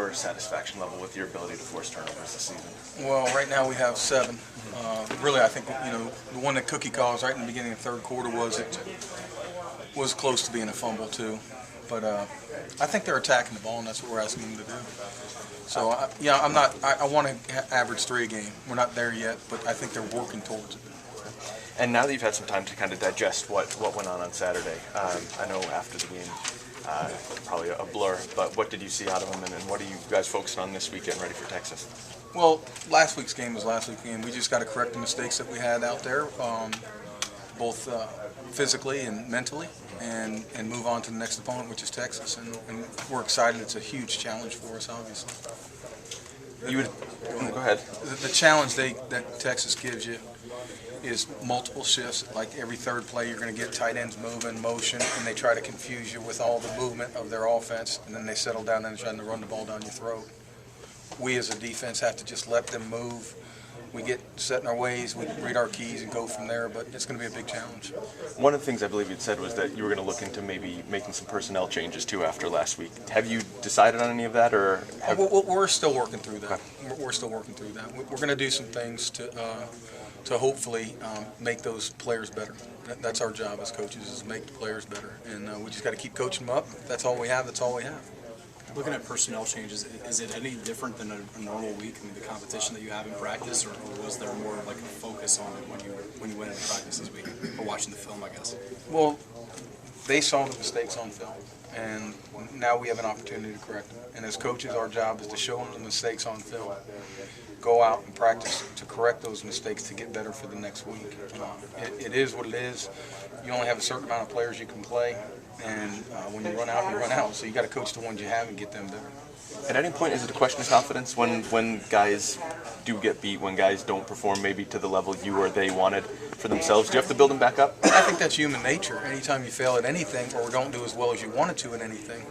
your satisfaction level with your ability to force turnovers this season? Well, right now we have 7. Really, I think the one that Cookie calls right in the beginning of the third quarter was close to being a fumble too. But I think they're attacking the ball, and that's what we're asking them to do. So I want to average 3 a game. We're not there yet, but I think they're working towards it. And now that you've had some time to kind of digest what went on Saturday, I know after the game, probably a blur, but what did you see out of them, and what are you guys focusing on this weekend ready for Texas? Well, last week's game was last week's game. We just got to correct the mistakes that we had out there, both physically and mentally, and move on to the next opponent, which is Texas. And we're excited. It's a huge challenge for us, obviously. Go ahead. The challenge that Texas gives you is multiple shifts. Like every third play, you're going to get tight ends moving, motion, and they try to confuse you with all the movement of their offense, and then they settle down and trying to run the ball down your throat. We as a defense have to just let them move. We get set in our ways, we read our keys and go from there, but it's going to be a big challenge. One of the things I believe you'd said was that you were going to look into maybe making some personnel changes too after last week. Have you decided on any of that, or? We're still working through that. Okay. We're still working through that. We're going to do some things to hopefully make those players better. That's our job as coaches, is make the players better, and we just got to keep coaching them up. If that's all we have. That's all we have. Looking at personnel changes, is it any different than a normal week? I mean, the competition that you have in practice, or was there more like a focus on it when you went into practice this week, or watching the film, I guess? Well, they saw the mistakes on film, and now we have an opportunity to correct them. And as coaches, our job is to show them the mistakes on film. Go out and practice to correct those mistakes to get better for the next week. It is what it is. You only have a certain amount of players you can play, and when you run out, you run out. So you got to coach the ones you have and get them better. At any point, is it a question of confidence when guys do get beat, when guys don't perform maybe to the level you or they wanted for themselves? Do you have to build them back up? I think that's human nature. Anytime you fail at anything or don't do as well as you wanted to in anything,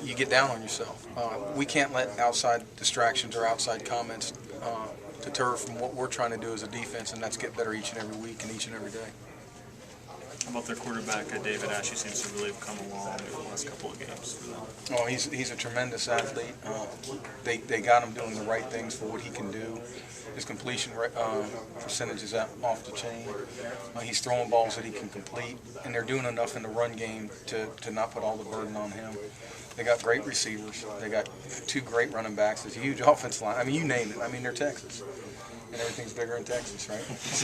you get down on yourself. We can't let outside distractions or outside comments deter from what we're trying to do as a defense, and that's get better each and every week and each and every day. How about their quarterback, David Ashe? Seems to really have come along in the last couple of games for them. Oh, he's a tremendous athlete. They got him doing the right things for what he can do. His completion percentage is off the chain. He's throwing balls that he can complete, and they're doing enough in the run game to not put all the burden on him. They got great receivers. They got 2 great running backs. There's a huge offensive line. I mean, you name it. I mean, they're Texas, and everything's bigger in Texas, right?